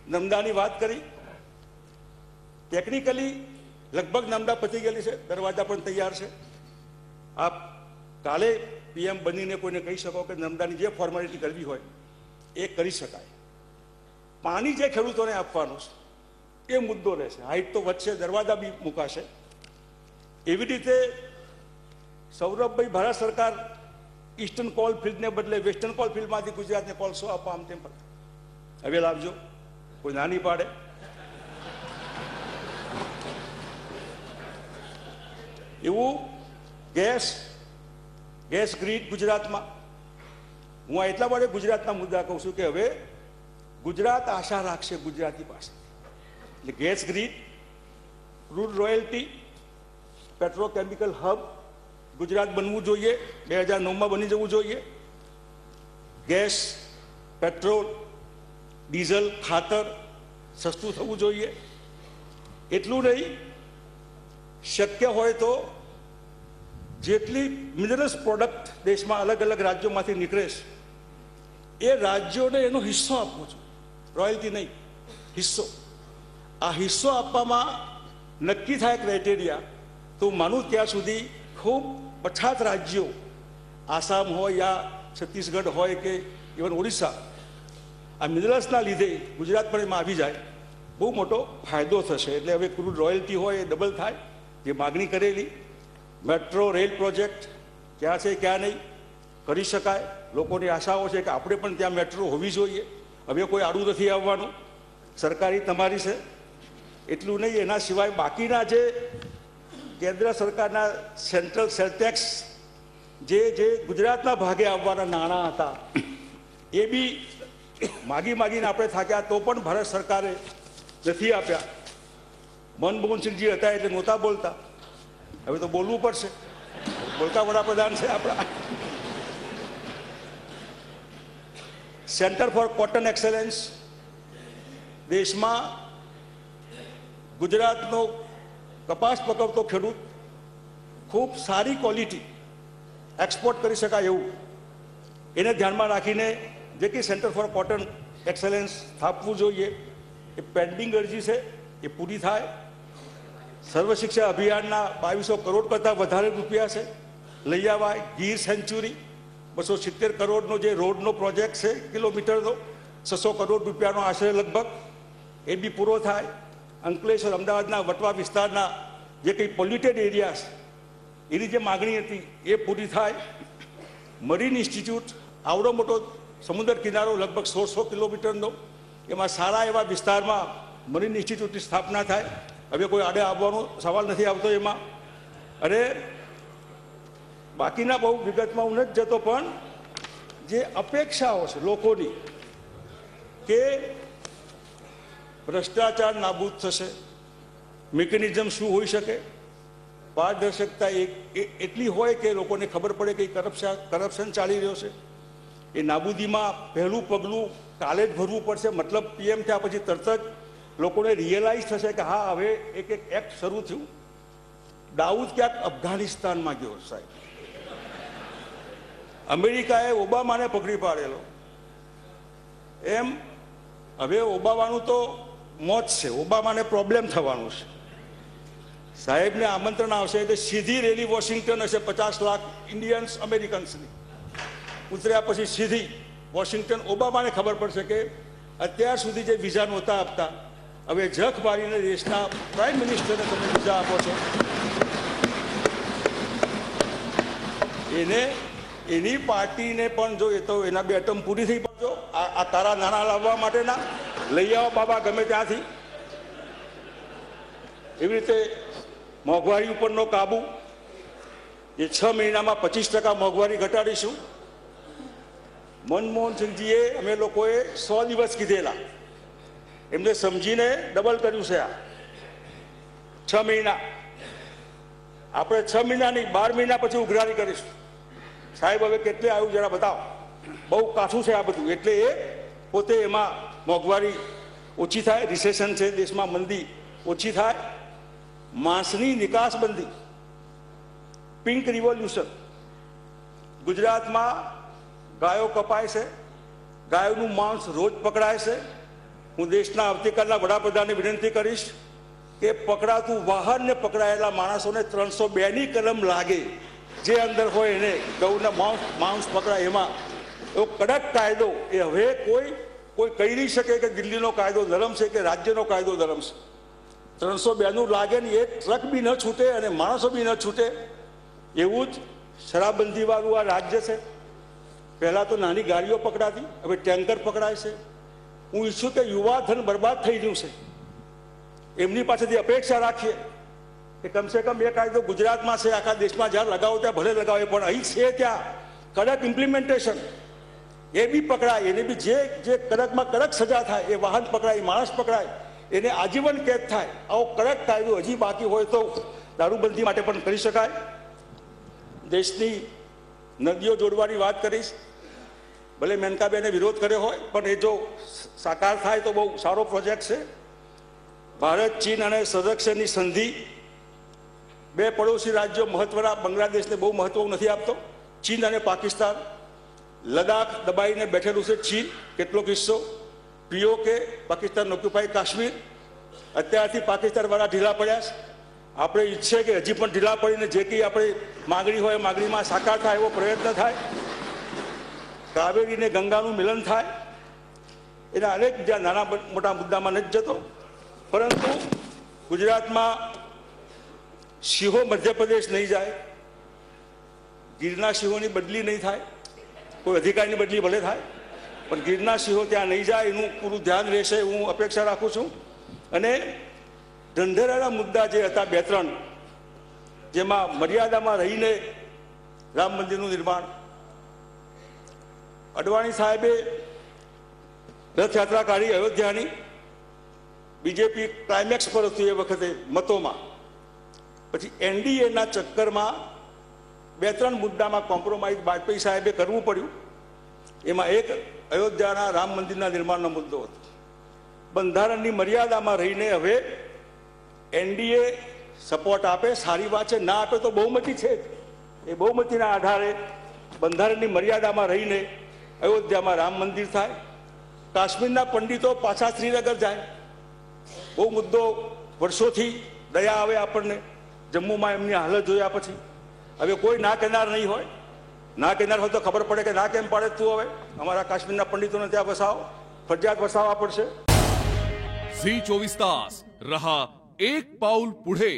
નર્મદાની વાત કરી, ટેકનિકલી લગભગ નર્મદા પતી ગયેલી છે, દરવાજા પણ તૈયાર છે. આપ કાલે પીએમ બનીને કોઈને કહી શકો કે નર્મદાની જે ફોર્માલિટી કરવી હોય એ કરી શકાય. પાણી જે ખેડૂતોને આપવાનું છે એ મુદ્દો રહેશે. હાઈટ તો વધશે, દરવાજા બી મુકાશે. એવી રીતે સૌરભભાઈ, ભારત સરકાર ઈસ્ટર્ન કોલ ફિલ્ડને બદલે વેસ્ટર્ન કોલ ફિલ્ડમાંથી ગુજરાતને કોલસો આપવા આમ તેમ હવે લાવજો, કોઈ નાની પાડે. એવું ગેસ ગ્રીડ ગુજરાતમાં. હું આ એટલા માટે ગુજરાતના મુદ્દા કહું છું કે હવે ગુજરાત આશા રાખશે ગુજરાતી પાસે. એટલે gas grid, crude royalty, petrochemical hub Gujarat બનવું જોઈએ. 2009માં બની જવું જોઈએ. ગેસ, પેટ્રોલ, ડીઝલ, ખાતર સસ્તું થવું જોઈએ. એટલું નહીં, શક્ય હોય તો જેટલી મિનરલ્સ પ્રોડક્ટ દેશમાં અલગ અલગ રાજ્યોમાંથી નીકળે છે એ રાજ્યોને એનો હિસ્સો આપવો જોઈએ. રોયલ્ટી નહીં, હિસ્સો. આ હિસ્સો આપવામાં નક્કી થાય ક્રાઇટેરિયા તો હું માનું ત્યાં સુધી ખૂબ પછાત રાજ્યો, આસામ હોય યા છત્તીસગઢ હોય કે ઇવન ઓડિશા, આ મિનરલ્સના લીધે ગુજરાત પણ એમાં આવી જાય, બહુ મોટો ફાયદો થશે. એટલે હવે ક્રૂડ રોયલ્ટી હોય એ ડબલ થાય, જે માગણી કરેલી. મેટ્રો રેલ પ્રોજેક્ટ ક્યાં છે ક્યાં નહીં, કરી શકાય. લોકોની આશાઓ છે કે આપણે પણ ત્યાં મેટ્રો હોવી જોઈએ. હવે કોઈ આડું નથી આવવાનું, સરકારી તમારી છે. એટલું નહીં, એના સિવાય બાકીના જે કેન્દ્ર સરકારના સેન્ટ્રલ સેલટેક્સ જે ગુજરાતના ભાગે આવવાના નાણાં હતા એ બી માગીને આપણે થાક્યા તો પણ ભારત સરકારે નથી આપ્યા. મનમોહનસિંહજી હતા એટલે નહોતા બોલતા, હવે તો બોલવું પડશે. બોલતા વડાપ્રધાન છે આપણા. સેન્ટર ફોર કોટન એક્સેલન્સ, દેશમાં ગુજરાતનો કપાસ પકવતો ખેડૂત ખૂબ સારી ક્વોલિટી એક્સપોર્ટ કરી શકાય એવું એને ધ્યાનમાં રાખીને જે કંઈ સેન્ટર ફોર કોટન એક્સેલન્સ સ્થાપવું જોઈએ એ પેન્ડિંગ અરજી છે, એ પૂરી થાય. સર્વ શિક્ષા અભિયાનના 2200 કરોડ કરતાં વધારે રૂપિયા છે, લઈ આવાય. ગીર સેન્ચુરી 270 કરોડનો જે રોડનો પ્રોજેક્ટ છે કિલોમીટરનો, 600 કરોડ રૂપિયાનો આશરે લગભગ, એ બી પૂરો થાય. અંકલેશ્વર, અમદાવાદના વટવા વિસ્તારના જે કંઈ પોલ્યુટેડ એરિયાસ એની જે માગણી હતી એ પૂરી થાય. મરીન ઇન્સ્ટિટ્યૂટ, આવડો મોટો સમુદ્ર કિનારો લગભગ 1600 કિલોમીટરનો, એમાં સારા એવા વિસ્તારમાં મરીન ઇન્સ્ટિટ્યૂટની સ્થાપના થાય. હવે કોઈ આડે આવવાનો સવાલ નથી આવતો એમાં. અને બાકીના બહુ વિગતમાં હું નથી જતો, પણ જે અપેક્ષાઓ છે લોકોની કે ભ્રષ્ટાચાર નાબૂદ થશે, મિકેનિઝમ શું હોઈ શકે, પારદર્શકતા એટલી હોય કે લોકોને ખબર પડે કે કરપ્શન ચાલી રહ્યો છે, એ નાબૂદીમાં પહેલું પગલું કાલે જ ભરવું પડશે. મતલબ પીએમ થયા પછી તરત જ લોકોને રિયલાઇઝ થશે કે હા હવે એક એક્ટ શરૂ થયું. દાઉદ ક્યાંક અફઘાનિસ્તાનમાં ગયો સાહેબ, અમેરિકાએ ઓબામાને પકડી પાડેલો, એમ હવે ઓબામાનું તો મોત છે, ઓબામાને પ્રોબ્લેમ થવાનું છે. સાહેબને આમંત્રણ આવશે એટલે સીધી રેલી વોશિંગ્ટન હશે, 50 લાખ ઇન્ડિયન્સ અમેરિકન્સની. ઉતર્યા પછી સીધી વોશિંગ્ટન. ઓબામાને ખબર પડશે કે અત્યાર સુધી જે વિઝા નહોતા આપતા, હવે જખ મારીને દેશના પ્રાઇમ મિનિસ્ટરને તમે વિઝા આપો છો. એની પાર્ટીને પણ જો એ તો એના 2 એટમ પૂરી થઈ પડજો. આ તારા નાણાં લાવવા માટેના લઈ આવો બાબા ગમે ત્યાંથી. એવી રીતે મોંઘવારી ઉપરનો કાબુ, એ 6 મહિનામાં 25% મોંઘવારી ઘટાડીશું. મનમોહનસિંહજીએ અમે લોકોએ 100 દિવસ કીધેલા, એમને સમજીને ડબલ કર્યું છે. આ 6 મહિના, આપણે 6 મહિના નહીં 12 મહિના પછી ઉઘરાણી કરીશું. સાહેબ હવે કેટલે આવ્યું જરા બતાવો. બહુ કાઠું છે આ બધું. એટલે એ પોતે એમાં મોંઘવારી ઓછી થાય, રિસેશન છે દેશમાં, મંદી ઓછી થાય. માંસની નિકાસ બંધી, પિંક રિવોલ્યુશન. ગુજરાતમાં ગાયો કપાય છે, ગાયોનું માંસ રોજ પકડાય છે, હું દેશના આવતીકાલના વડાપ્રધાનને વિનંતી કરીશ કે પકડાતું વાહન ને પકડાયેલા માણસોને 302ની કલમ લાગે, જે અંદર હોય એને ગૌના માંસ પકડાય એમાં એવો કડક કાયદો એ હવે કોઈ કહી નહીં શકે કે દિલ્હીનો કાયદો નરમ છે કે રાજ્યનો કાયદો નરમ છે. 302નું લાગે ને એક ટ્રક બી ન છૂટે અને માણસો બી ન છૂટે. એવું જ શરાબબંધીવાળું આ રાજ્ય છે. પહેલાં તો નાની ગાડીઓ પકડાતી, હવે ટેન્કર પકડાય છે. હું ઈચ્છું કે યુવા ધન બરબાદ થઈ ગયું છે. એમની પાસેથી અપેક્ષા રાખીએ કે કમસે કમ એ કાયદો ગુજરાતમાં છે, આખા દેશમાં જ્યાં લગાવો ત્યાં ભલે લગાવે, પણ અહીં છે ત્યાં કડક ઇમ્પ્લિમેન્ટેશન એ બી પકડાય, એને બી જે કડકમાં કડક સજા થાય, એ વાહન પકડાય, માણસ પકડાય, એને આજીવન કેદ થાય. આવો કડક કાયદો હજી બાકી હોય તો દારૂબંધી માટે પણ કરી શકાય. દેશની નદીઓ જોડવાની વાત કરીશ. ભલે મેનકાબેને વિરોધ કર્યો હોય, પણ એ જો સાકાર થાય તો બહુ સારો પ્રોજેક્ટ છે. ભારત ચીન અને સંરક્ષણની સંધિ, બે પડોશી રાજ્યો મહત્વના, બાંગ્લાદેશને બહુ મહત્વ નથી આપતો. ચીન અને પાકિસ્તાન, લદાખ દબાઈને બેઠેલું છે ચીન, કેટલોક હિસ્સો, POK પાકિસ્તાન ઓક્યુપાઈ કાશ્મીર, અત્યારથી પાકિસ્તાનવાળા ઢીલા પડ્યા છે. આપણે ઈચ્છીએ કે હજી પણ ઢીલા પડીને જે કંઈ આપણે માગણી હોય માગણીમાં સાકાર થાય એવો પ્રયત્ન થાય. કાવેરી ને ગંગાનું મિલન થાય. એના અનેક બીજા નાના મોટા મુદ્દામાં નથી જતો, પરંતુ ગુજરાતમાં સિંહો મધ્યપ્રદેશ નહીં જાય, ગીરના સિંહોની બદલી નહીં થાય, કોઈ અધિકારીની બદલી ભલે થાય, પણ ગીરના સિંહો ત્યાં નહીં જાય એનું પૂરું ધ્યાન રહેશે હું અપેક્ષા રાખું છું. અને ઢંઢેરાના મુદ્દા જે હતા 2-3, જેમાં મર્યાદામાં રહીને રામ મંદિરનું નિર્માણ, અડવાણી સાહેબે રથયાત્રા કાઢી અયોધ્યાની, બીજેપી ક્લાઇમેક્સ પર હતું એ વખતે મતોમાં, પછી NDAના ચક્કરમાં 2-3 મુદ્દામાં કોમ્પ્રોમાઇઝ વાજપેયી સાહેબે કરવું પડ્યું. એમાં એક અયોધ્યાના રામ મંદિરના નિર્માણનો મુદ્દો હતો. બંધારણની મર્યાદામાં રહીને હવે NDA સપોર્ટ આપે, સારી વાત છે, ના આપે તો બહુમતી છે, એ બહુમતીના આધારે બંધારણની મર્યાદામાં રહીને અયોધ્યામાં રામ મંદિર થાય. કાશ્મીરના પંડિતો પાછા શ્રીનગર જાય. બહુ મુદ્દો વર્ષોથી દયા આવે આપણને, જમ્મુમાં એમની હાલત જોયા પછી. હવે કોઈ ના કહેનાર નહીં હોય, ના કહેનાર હોય તો ખબર પડે કે ના કેમ પાડે તું. હવે અમારા કાશ્મીરના પંડિતોને ત્યાં વસાવો, ફરજિયાત વસાવવા પડશે. Zee 24 तास रहा एक पाउल पुढे.